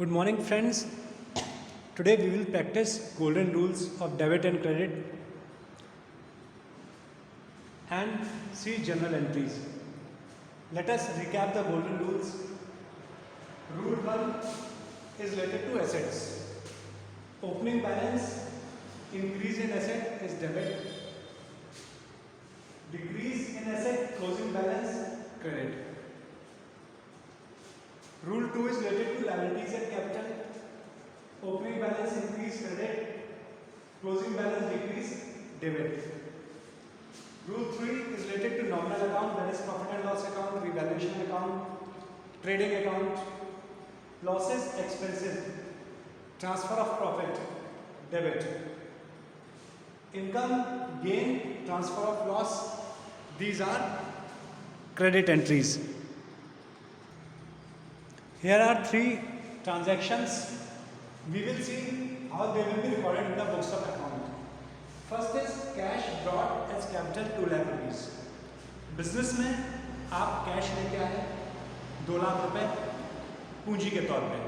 Good morning, friends. Today we will practice golden rules of debit and credit and see journal entries. Let us recap the golden rules. Rule 1 is related to assets. Opening balance, increase in asset is debit. Decrease in asset, closing balance, credit. Rule 2 is related to liabilities and capital. Opening balance increase credit, closing balance decrease debit. Rule 3 is related to nominal account, that is profit and loss account, revaluation account, trading account, losses, expenses, transfer of profit, debit. Income, gain, transfer of loss, these are credit entries. Here are 3 transactions. We will see how they will be recorded in the books of account. First is cash brought as capital 2 lakh rupees. Business में आप cash लेके आए 2 लाख रुपए पूंजी के तौर पे,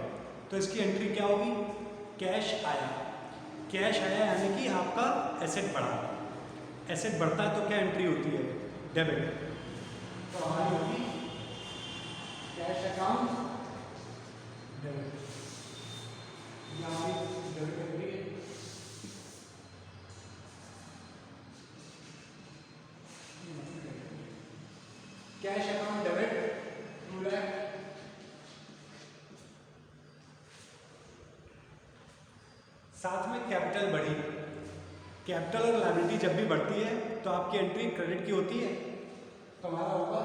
तो इसकी एंट्री क्या होगी? कैश आया। कैश आया यानी कि आपका एसेट बढ़ा। एसेट बढ़ता है तो क्या एंट्री होती है? डेबिट। तो हमारी होगी cash account debit. Cash account debit 2 lakh. साथ में कैपिटल बढ़ी। कैपिटल और लायबिलिटी जब भी बढ़ती है तो आपकी एंट्री क्रेडिट की होती है, तो हमारा होगा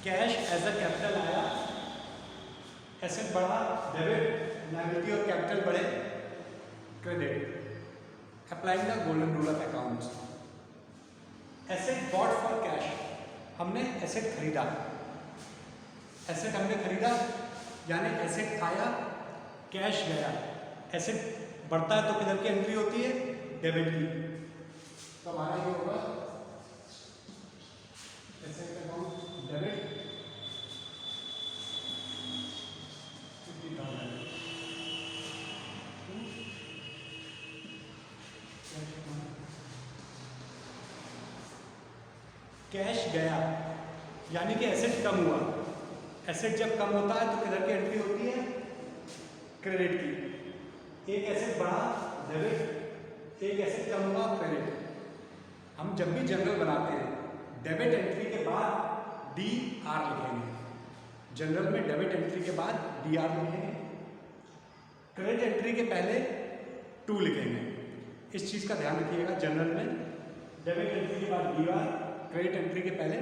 कैश एज अ कैपिटल आया, एसेट बढ़ा डेबिट, लायबिलिटी और कैपिटल बढ़े credit. Applying the golden rule of accounts. Asset bought for cash, हमने एसेट खरीदा। एसेट हमने खरीदा यानी एसेट आया, कैश गया। एसेट बढ़ता है तो किधर की एंट्री होती है? डेबिट की। तो हमारा ये होगा एसेट अकाउंट डेबिट 50,000। कैश गया यानी कि एसेट कम हुआ। एसेट जब कम होता है तो किधर की एंट्री होती है? क्रेडिट की। एक एसेट बढ़ा डेबिट, एक एसेट कम हुआ क्रेडिट। हम जब भी जनरल बनाते हैं डेबिट एंट्री के बाद डी आर लिखेंगे। जनरल में डेबिट एंट्री के बाद डी आर लिखेंगे, क्रेडिट एंट्री के पहले 2 लिखेंगे। इस चीज़ का ध्यान रखिएगा। जनरल में डेबिट एंट्री के बाद डी आर, क्रेडिट एंट्री के पहले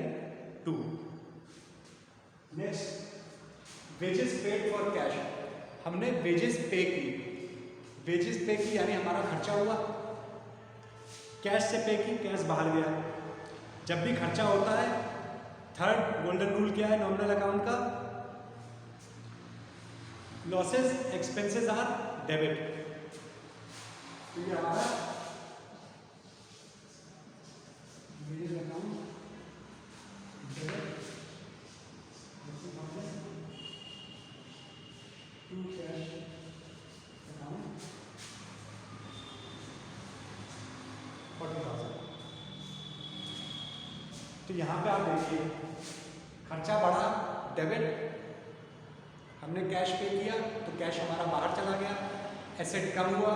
2। Next wages paid for cash, हमने वेजेस पे की। वेजेस पे की यानी हमारा खर्चा हुआ, कैश से पे की, कैश बाहर गया। जब भी खर्चा होता है, थर्ड गोल्डन रूल क्या है नॉमिनल अकाउंट का? Losses expenses are debit. तो ये हमारा wages account debit to cash account 40,000। तो यहाँ पे आप देखिए खर्चा बढ़ा डेबिट, हमने कैश पे किया तो कैश हमारा बाहर चला गया। एसेट कम हुआ,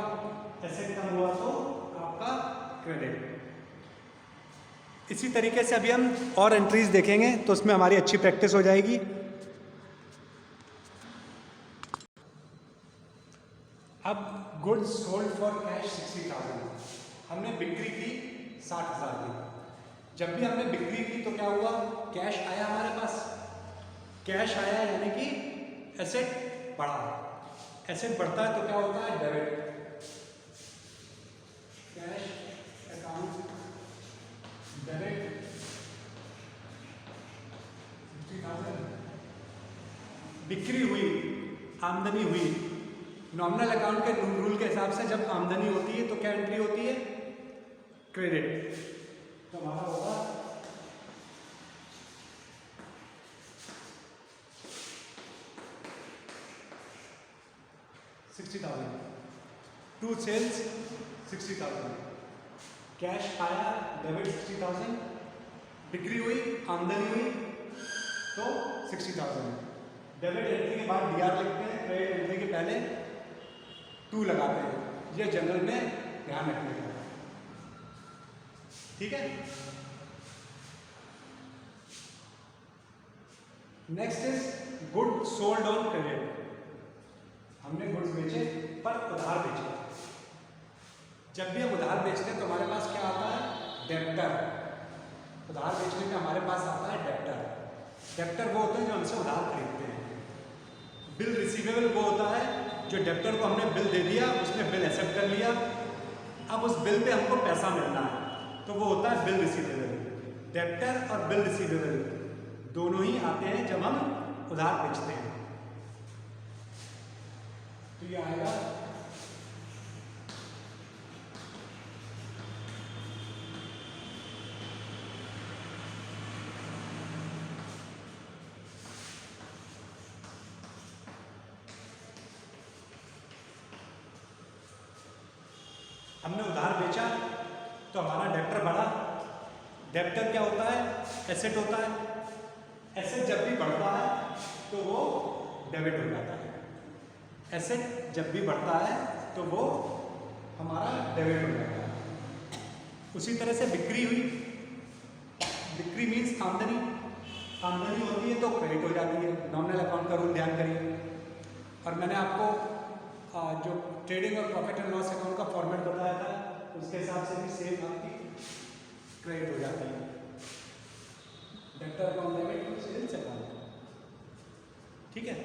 एसेट कम हुआ तो आपका क्रेडिट। इसी तरीके से अभी हम और एंट्रीज देखेंगे तो उसमें हमारी अच्छी प्रैक्टिस हो जाएगी। अब गुड्स सोल्ड फॉर कैश 60,000, हमने बिक्री की 60,000 की। जब भी हमने बिक्री की तो क्या हुआ? कैश आया हमारे पास। कैश आया यानी कि एसेट बढ़ा। एसेट बढ़ता है तो क्या होता है? डेबिट। Cash account debit 60,000। बिक्री हुई, आमदनी हुई, नॉमिनल अकाउंट के रूल के हिसाब से जब आमदनी होती है तो क्या एंट्री होती है? क्रेडिट। तो हमारा होगा $60,000 टू सेल्स 60,000, कैश आया डेबिट 60,000, बिक्री हुई आमदनी हुई तो 60,000। डेबिट एंट्री के बाद डीआर लिखते हैं, क्रेडिट एंट्री के पहले टू लगाते हैं, ये जनरल में ध्यान रखने का, ठीक है। Next is good sold on credit. हमने गुड्स बेचे पर उधार बेचे। जब भी हम उधार बेचते हैं तो हमारे पास क्या आता है? डेब्टर। उधार बेचने में हमारे पास आता है डेब्टर। डेब्टर वो होते हैं जो हमसे उधार खरीदते हैं। बिल रिसीवेबल वो होता है जो डेब्टर को हमने बिल दे दिया, उसने बिल एक्सेप्ट कर लिया, अब उस बिल पे हमको पैसा मिलना है, तो वो होता है बिल रिसीवेबल। डेब्टर और बिल रिसीवेबल दोनों ही आते हैं जब हम उधार बेचते हैं। तो ये आएगा हमने उधार बेचा तो हमारा डेब्टर बढ़ा। डेब्टर क्या होता है? एसेट होता है। एसेट जब भी बढ़ता है तो वो डेबिट हो जाता है। एसेट जब भी बढ़ता है तो वो हमारा डेबिट हो जाता है। उसी तरह से बिक्री हुई, बिक्री मीन्स आमदनी। आमदनी होती है तो क्रेडिट हो जाती है। नॉमिनल अकाउंट का रूल ध्यान करिए। और मैंने आपको जो ट्रेडिंग और प्रॉफिट एंड लॉस अकाउंट का फॉर्मेट बताया था, उसके हिसाब से भी सेम आपकी क्रेडिट हो जाती है। Debtor account debit, sales account, ठीक है।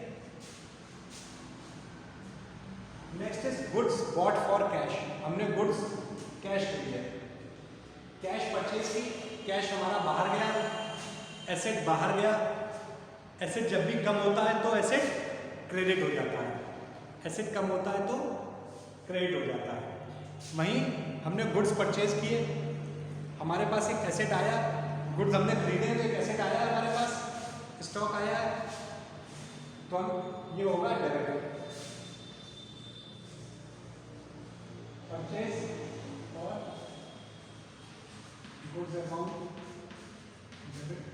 Next is goods bought for cash. हमने गुड्स कैश खरीदे, कैश परचेज की, कैश हमारा बाहर गया, एसेट बाहर गया। एसेट जब भी कम होता है तो एसेट क्रेडिट हो जाता है, एसेट कम होता है तो क्रेडिट हो जाता है। वहीं हमने गुड्स परचेज किए, हमारे पास एक एसेट आया, गुड्स हमने खरीदे तो एक एसेट आया हमारे पास, स्टॉक आया, तो हम ये होगा डेबिट। परचेज और गुड्स अकाउंट डेबिट।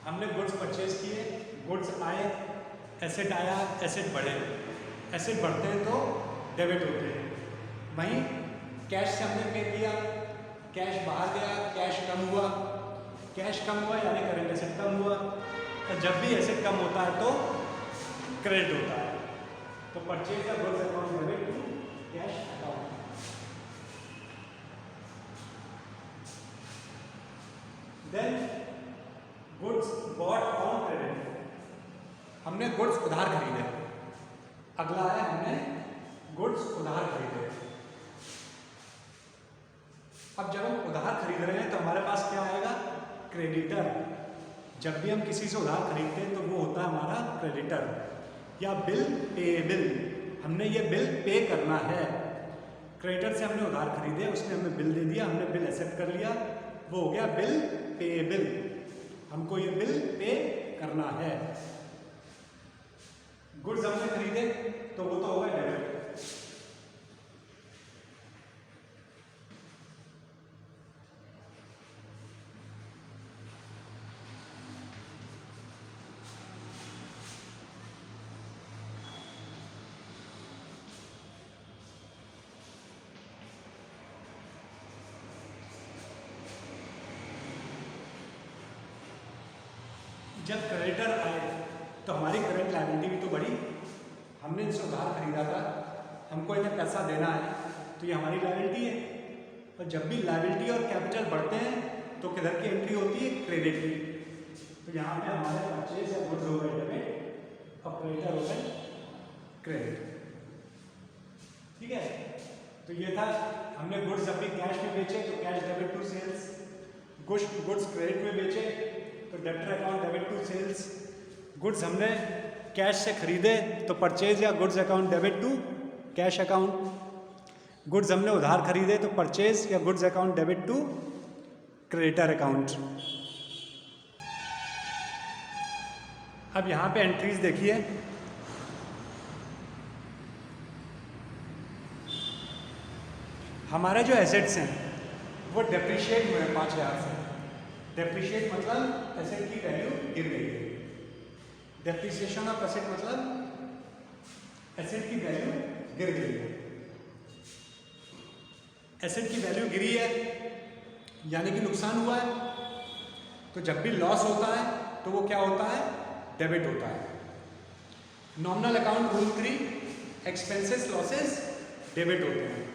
हमने गुड्स परचेज किए, गुड्स आए, एसेट आया, एसेट बढ़े, एसेट बढ़ते हैं तो डेबिट होते हैं। वहीं कैश से हमने पे किया, कैश बाहर गया, कैश कम हुआ, कैश कम हुआ यानी करंट एसेट कम हुआ। और जब भी एसेट कम होता है तो क्रेडिट होता है। तो परचेज का goods account debit to cash account. Then goods bought on credit. हमने गुड्स उधार खरीदे। अगला है हमने गुड्स उधार खरीदे। अब जब हम उधार खरीद रहे हैं तो हमारे पास क्या आएगा? क्रेडिटर। जब भी हम किसी से उधार खरीदते हैं तो वो होता है हमारा क्रेडिटर या बिल पेएबल। हमने ये बिल पे करना है। क्रेडिटर से हमने उधार खरीदे, उसने हमें बिल दे दिया, हमने बिल एक्सेप्ट कर लिया, वो हो गया बिल पेएबल। हमको ये बिल पे करना है। गुड्स हमने खरीदे तो वो तो होगा डेबिट। जब क्रेडिटर आए तो हमारी करंट लायबिलिटी भी तो बढ़ी। हमने इनसे उधार खरीदा था, हमको इन्हें पैसा देना है, तो ये हमारी लायबिलिटी है। और जब भी लायबिलिटी और कैपिटल बढ़ते हैं तो किधर की एंट्री होती है? क्रेडिट की। तो यहाँ पे हमारे परचेज या गुड्स हो गए डेबिट और क्रेडिटर हो गए क्रेडिट, ठीक है। तो तो ये था, हमने गुड्स जब भी कैश में बेचे तो cash debit to sales, goods credit में बेचे तो debtor account debit to sales, goods हमने कैश से खरीदे तो परचेज या goods account debit to cash account, goods हमने उधार खरीदे तो परचेज या goods account debit to creditor account. अब यहाँ पे एंट्रीज देखिए, हमारे जो एसेट्स हैं वो डेप्रिशिएट हुए हैं 5,000 से। डेप्रिशिएट मतलब एसेट की वैल्यू गिर गई है। डेप्रिसिएशन ऑफ एसेट मतलब एसेट की वैल्यू गिर गई है। एसेट की वैल्यू गिरी है यानी कि नुकसान हुआ है। तो जब भी लॉस होता है तो वो क्या होता है, डेबिट होता है। Nominal account rule 3, expenses losses debit होते हैं।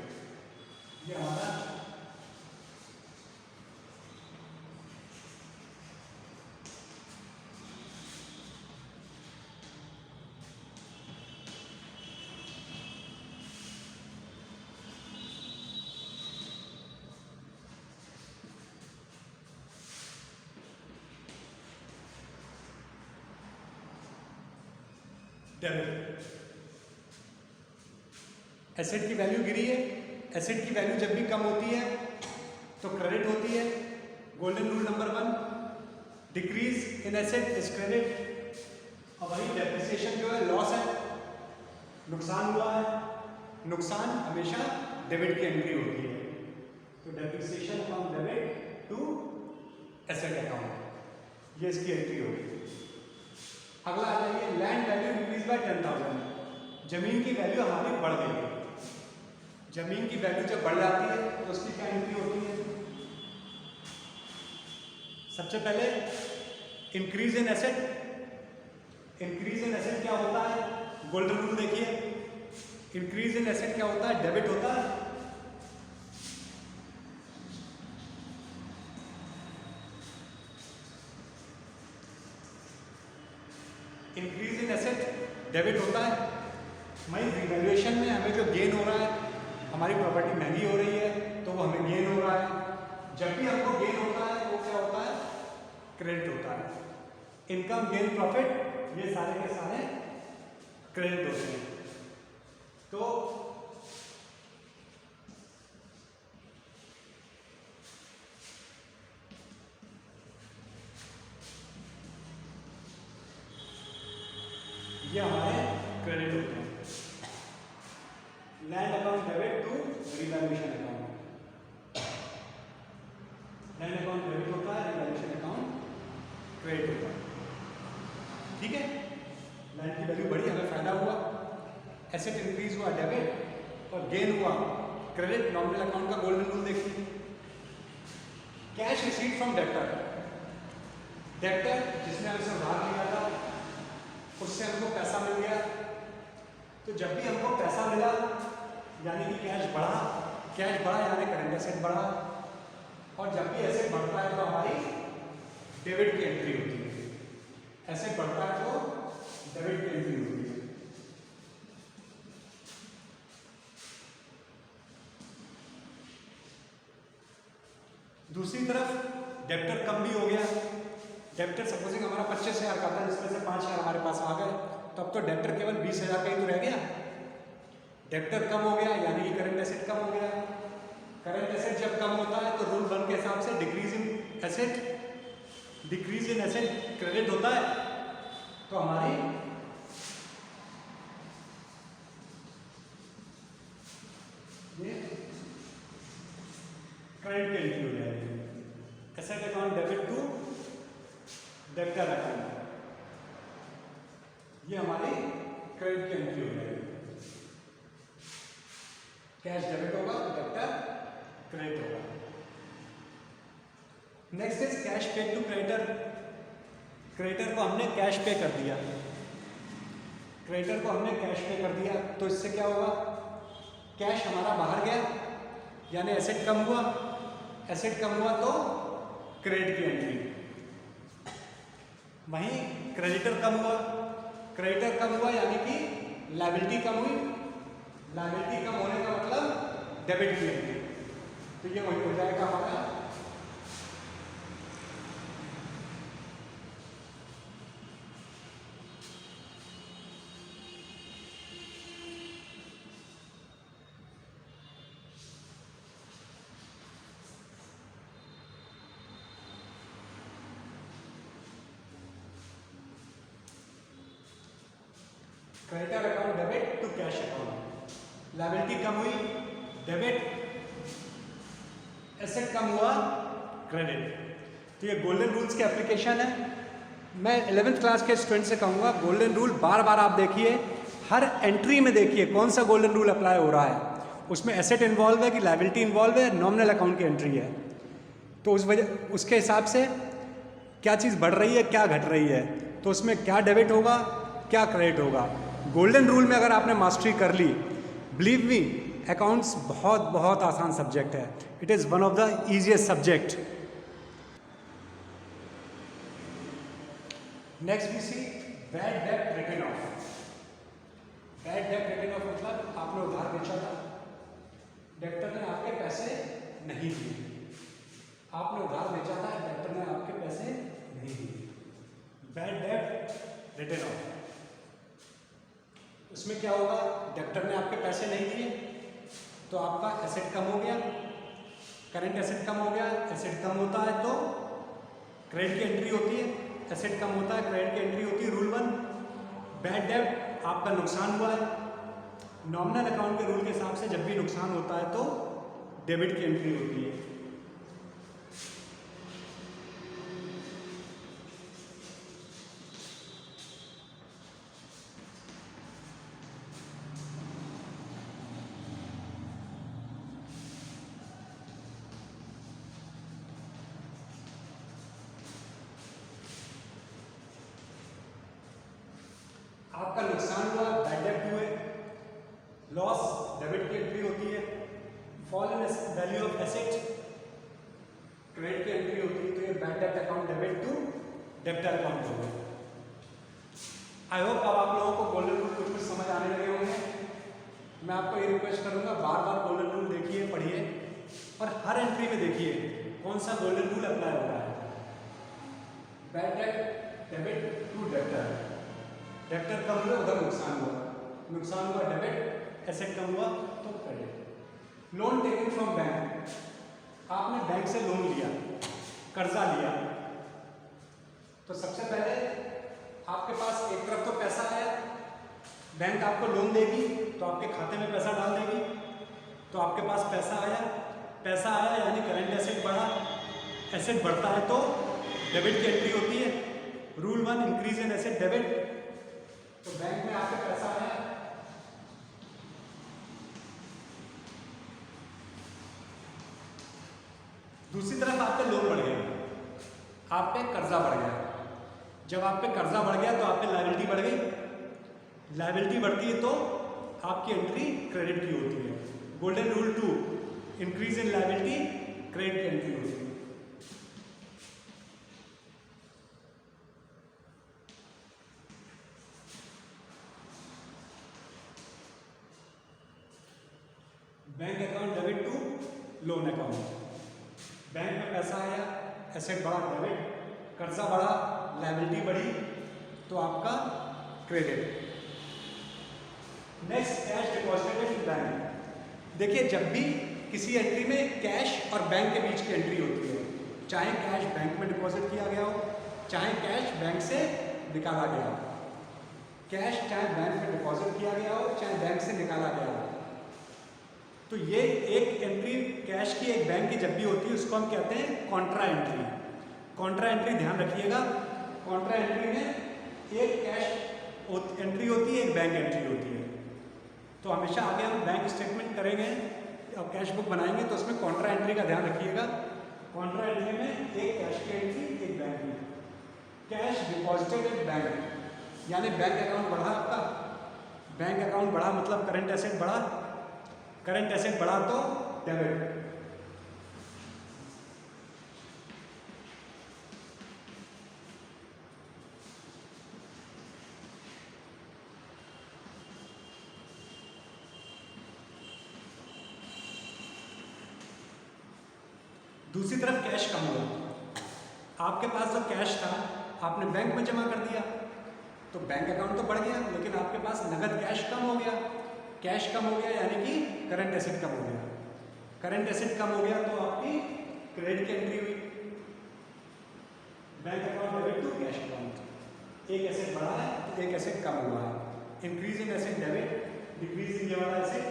ये हमारा डेबिट। एसेट की वैल्यू गिरी है, एसेट की वैल्यू जब भी कम होती है तो क्रेडिट होती है। Golden rule number 1, decrease in asset is credit. और वही डेप्रिसिएशन जो है लॉस है, नुकसान हुआ है, नुकसान हमेशा डेबिट की एंट्री होती है। तो depreciation from debit to asset account, ये इसकी एंट्री होगी। अगला आ जाइए, लैंड वैल्यू इंक्रीज बाय 10,000। जमीन की वैल्यू हमारी बढ़ गई है। जमीन की वैल्यू जब बढ़ जाती है तो उसकी क्या एंट्री होती है। सबसे पहले increase in asset. Increase in asset क्या होता है, गोल्डन रूल देखिए, इंक्रीज इन एसेट क्या होता है, डेबिट होता है। इंक्रीज इन एसेट डेबिट होता है। वहीं रिवैल्यूएशन में हमें जो गेन हो रहा है, हमारी प्रॉपर्टी महंगी हो रही है तो वो हमें गेन हो रहा है। जब भी हमको गेन होता है तो वो क्या होता है, क्रेडिट होता है। इनकम, गेन, प्रॉफिट ये सारे के सारे क्रेडिट होते हैं। तो ये हमारे क्रेडिट होते हैं। Land account debit to revaluation account. Land account debit होता है, रिवैल्यूएशन अकाउंट क्रेडिट होता है। ठीक है, लैंड की वैल्यू बढ़ी, हमें फायदा हुआ, एसेट इंक्रीज हुआ डेबिट और गेन हुआ क्रेडिट। नॉमिनल अकाउंट का गोल्डन रूल देखिए, cash received from debtor. Debtor जिसने हमसे उधार लिया था उससे हमको पैसा मिल गया। तो जब भी हमको पैसा मिला यानी कि कैश बढ़ा, कैश बढ़ा यानी करंट एसेट बढ़ा। और जब भी एसेट बढ़ता है तो हमारी डेबिट की एंट्री होती है। एसेट बढ़ता है तो डेबिट की एंट्री होती है। दूसरी तरफ डेब्टर कम भी हो गया। डेब्टर सपोजिंग हमारा 25,000 का था, जिसमें से 5,000 हमारे पास आ गए, तो अब तो डेब्टर केवल 20,000 का ही तो रह गया। डेब्टर कम हो गया यानी कि करंट एसेट कम हो गया। करंट एसेट जब कम होता है तो रूल 1 के हिसाब से decrease in asset, decrease in asset credit होता है। तो हमारी ये क्रेडिट की एंट्री हो जाएगी। Asset account debit to debtor account, ये हमारी क्रेडिट की एंट्री हो जाएगी। कैश डेबिट होगा तो डेब्टर क्रेडिट होगा। Next is cash paid to creditor. Creditor को हमने कैश पे कर दिया, क्रेडिटर को हमने कैश पे कर दिया, तो इससे क्या होगा, कैश हमारा बाहर गया यानी एसेट कम हुआ। एसेट कम हुआ तो क्रेडिट की एंट्री। वहीं क्रेडिटर कम हुआ, क्रेडिटर कम हुआ यानी कि लायबिलिटी कम हुई। लायबिलिटी कम होने का मतलब डेबिट की एंट्री। तो ये वही हो जाएगा हमारा creditor account debit to cash account. Liability कम हुई डेबिट, एसेट कम हुआ क्रेडिट। तो ये गोल्डन रूल्स की एप्लीकेशन है। मैं 11th क्लास के स्टूडेंट से कहूँगा गोल्डन रूल बार बार आप देखिए, हर एंट्री में देखिए कौन सा गोल्डन रूल अप्लाई हो रहा है। उसमें एसेट इन्वॉल्व है कि लायबिलिटी इन्वॉल्व है, नॉमिनल अकाउंट की एंट्री है। तो उस वजह उसके हिसाब से क्या चीज़ बढ़ रही है क्या घट रही है, तो उसमें क्या डेबिट होगा क्या क्रेडिट होगा। गोल्डन रूल में अगर आपने मास्टरी कर ली, बिलीव मी अकाउंट्स बहुत बहुत आसान सब्जेक्ट है। It is one of the easiest subject. Next we see bad debt written off. Bad debt written off मतलब आपने उधार बेचा था, डेप्टर ने आपके पैसे नहीं दिए। आपने उधार बेचा था, डेप्टर ने आपके पैसे नहीं दिए। बैड डेट रिटन ऑफ, उसमें क्या होगा, डेप्टर ने आपके पैसे नहीं दिए तो आपका एसेट कम हो गया, करंट एसेट कम हो गया। एसेट कम होता है तो क्रेडिट की एंट्री होती है, एसेट कम होता है क्रेडिट की एंट्री होती है। रूल 1, बैड डेट आपका नुकसान हुआ है। नॉमिनल अकाउंट के रूल के हिसाब से जब भी नुकसान होता है तो डेबिट की एंट्री होती है। आपका नुकसान हुआ, बैड डेट हुए। लॉस डेबिट की एंट्री होती है। Fall in value of asset credit की एंट्री होती है। तो ये bad debt account debit to debtor account होगा। आई होप अब आप लोगों को गोल्डन रूल कुछ समझ आने लगे होंगे। मैं आपको ये रिक्वेस्ट करूंगा बार बार गोल्डन रूल देखिए, पढ़िए और हर एंट्री में देखिए कौन सा गोल्डन रूल अप्लाई हो रहा है। Bad debt debit to debtor, debtor कम हुआ उधर नुकसान हुआ, नुकसान हुआ डेबिट, एसेट कम हुआ तो credit. Loan taken from bank, आपने बैंक से लोन लिया, कर्जा लिया, तो सबसे पहले आपके पास एक तरफ तो पैसा आया, बैंक आपको लोन देगी तो आपके खाते में पैसा डाल देगी, तो आपके पास पैसा आया। पैसा आया यानी करंट एसेट बढ़ा, एसेट बढ़ता है तो डेबिट की एंट्री होती है। Rule 1, increase in asset debit. तो बैंक में आपके पैसा आया, दूसरी तरफ आप पे लोन बढ़ गया, आप पे कर्जा बढ़ गया। जब आप पे कर्जा बढ़ गया तो आप पे लायबिलिटी बढ़ गई। लायबिलिटी बढ़ती है तो आपकी एंट्री क्रेडिट की होती है। Golden rule 2, increase in liability credit की एंट्री होती है। Bank account debit to loan account. Bank में पैसा आया, एसेट बढ़ा डेबिट, कर्जा बढ़ा लायबिलिटी बढ़ी तो आपका credit. Next, cash deposited in bank. देखिए जब भी किसी एंट्री में कैश और बैंक के बीच की एंट्री होती है, चाहे कैश बैंक में डिपॉजिट किया गया हो, चाहे कैश बैंक से निकाला गया हो, कैश चाहे बैंक में डिपॉजिट किया गया हो चाहे बैंक से निकाला गया हो, तो ये एक एंट्री कैश की एक बैंक की जब भी होती है उसको हम कहते हैं कॉन्ट्रा एंट्री। कॉन्ट्रा एंट्री ध्यान रखिएगा, कॉन्ट्रा एंट्री में एक कैश एंट्री होती है, एक बैंक एंट्री होती है। तो हमेशा आगे हम बैंक स्टेटमेंट करेंगे और कैश बुक बनाएंगे तो उसमें कॉन्ट्रा एंट्री का ध्यान रखिएगा। कॉन्ट्रा एंट्री में एक कैश की एंट्री, एक बैंक की। कैश डिपॉजिटेड एट बैंक यानी बैंक अकाउंट बढ़ा आपका, बैंक अकाउंट बढ़ा मतलब करंट एसेट बढ़ा, करंट एसेट बढ़ा तो डेबिट। दूसरी तरफ कैश कम हुआ, आपके पास जो कैश था आपने बैंक में जमा कर दिया तो बैंक अकाउंट तो बढ़ गया, लेकिन आपके पास नगद कैश कम हो गया। कैश कम हो गया यानी कि करंट एसेट कम हो गया। करंट एसेट कम हो गया तो आपकी क्रेडिट की एंट्री हुई, bank account debit to cash account. एक एसेट बढ़ा है तो एक एसेट कम हुआ है। Increase in asset debit, decrease in ये वाला asset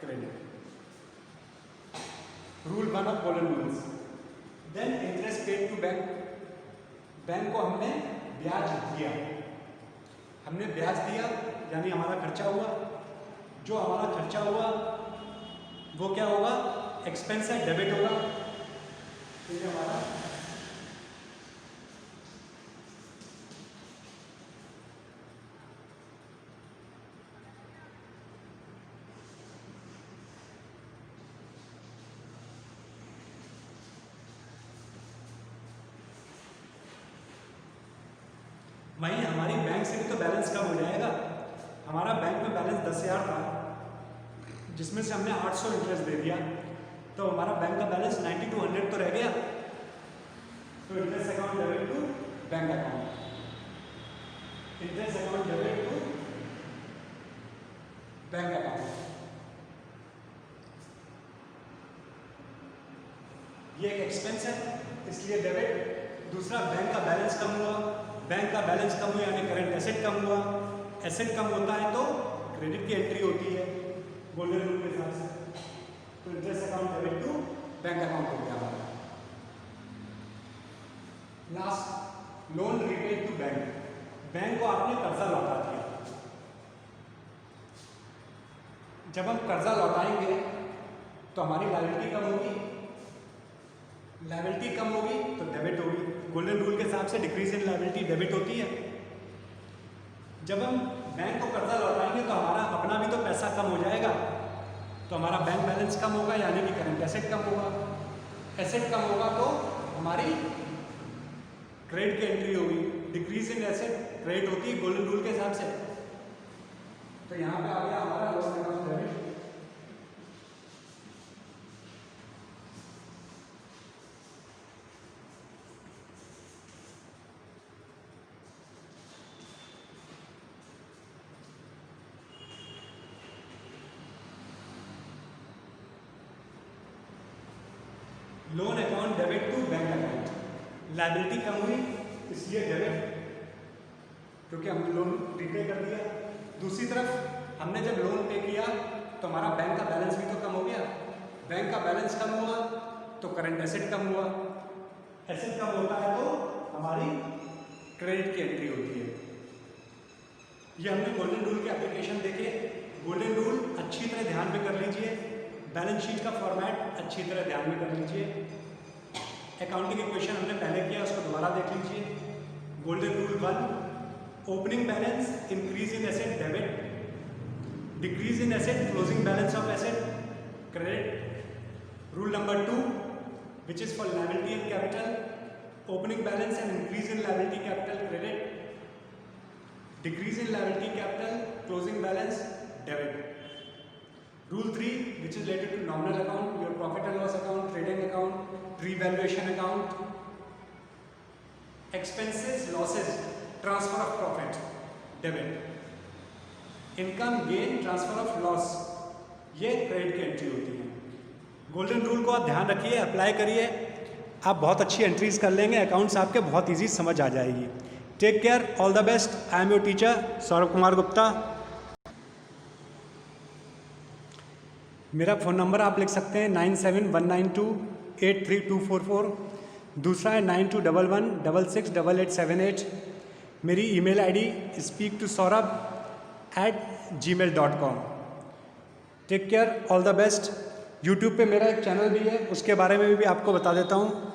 credit. Rule 1 of golden rules. Then interest paid to bank. Bank को हमने ब्याज दिया, हमने ब्याज दिया यानी हमारा खर्चा हुआ। जो हमारा खर्चा हुआ वो क्या होगा, एक्सपेंस है, डेबिट होगा। तो ये हमारा वहीं हमारी बैंक से भी तो बैलेंस कम हो जाएगा। हमारा बैंक में बैलेंस 10,000 था जिसमें से हमने 800 इंटरेस्ट दे दिया, तो हमारा बैंक का बैलेंस 90 to 100 तो रह गया। तो interest account debit to bank account, interest account debit to bank account. ये एक एक्सपेंस है इसलिए डेबिट। दूसरा बैंक का बैलेंस कम हुआ, बैंक का बैलेंस कम हुआ यानी करंट एसेट कम हुआ। एसेट कम होता है तो क्रेडिट की एंट्री होती है गोल्डन रूल के हिसाब से। तो interest account debit to bank account हो गया हमारा। Last, loan repaid to bank. Bank को आपने कर्जा लौटा दिया। जब हम कर्जा लौटाएंगे तो हमारी लायबिलिटी कम होगी, लायबिलिटी कम होगी तो डेबिट होगी। गोल्डन रूल के हिसाब से डिक्रीज इन लायबिलिटी डेबिट होती है। जब हम बैंक को कर्जा लौटाएंगे तो हमारा अपना भी तो पैसा कम हो जाएगा, तो हमारा बैंक बैलेंस कम होगा यानी कि करंट एसेट कम होगा। एसेट कम होगा तो हमारी क्रेडिट की एंट्री होगी। डिक्रीज इन एसेट क्रेडिट होती है गोल्डन रूल के हिसाब से। तो यहाँ पे आ गया हमारा loan account debit. Loan account debit to bank account. Liability कम हुई इसलिए डेबिट, क्योंकि हमने लोन रीपे कर दिया। दूसरी तरफ हमने जब लोन पे किया तो हमारा बैंक का बैलेंस भी तो कम हो गया। बैंक का बैलेंस कम हुआ तो करंट एसेट कम हुआ। एसेट कम होता है तो हमारी क्रेडिट की एंट्री होती है। ये हमने गोल्डन रूल के एप्लीकेशन देखे। गोल्डन रूल अच्छी तरह ध्यान में कर लीजिए। बैलेंस शीट का फॉर्मेट अच्छी तरह ध्यान में कर लीजिए। अकाउंटिंग इक्वेशन हमने पहले किया, उसको दोबारा देख लीजिए। Golden rule 1, opening balance increase in asset debit, decrease in asset closing balance of asset credit. Rule number 2 which is for liability and capital, opening balance and increase in liability capital credit, decrease in liability capital closing balance debit. Rule 3 which is related to nominal account, your profit and loss account, trading account, revaluation account, expenses, losses, transfer of profit, debit, income, gain, transfer of loss, ये credit की entry होती है। Golden rule को आप ध्यान रखिए, apply करिए, आप बहुत अच्छी एंट्रीज कर लेंगे। अकाउंट्स आपके बहुत इजी समझ आ जाएगी। Take care, all the best. I am your teacher Saurabh Kumar Gupta. मेरा फ़ोन नंबर आप लिख सकते हैं 9719283244। दूसरा है 9211668878। मेरी email ID speak2saurabh@gmail.com। Take care, all the best. YouTube पे मेरा एक चैनल भी है, उसके बारे में भी आपको बता देता हूँ।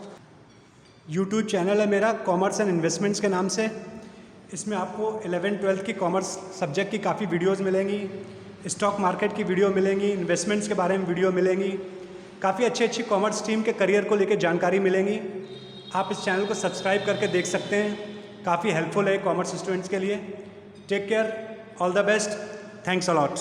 यूट्यूब चैनल है मेरा कॉमर्स एंड इन्वेस्टमेंट्स के नाम से। इसमें आपको 11th-12th की कॉमर्स सब्जेक्ट की काफ़ी वीडियोज़ मिलेंगी, स्टॉक मार्केट की वीडियो मिलेंगी, इन्वेस्टमेंट्स के बारे में वीडियो मिलेंगी, काफ़ी अच्छी कॉमर्स स्ट्रीम के करियर को लेकर जानकारी मिलेंगी। आप इस चैनल को सब्सक्राइब करके देख सकते हैं, काफ़ी हेल्पफुल है कॉमर्स स्टूडेंट्स के लिए। Take care, all the best, thanks a lot.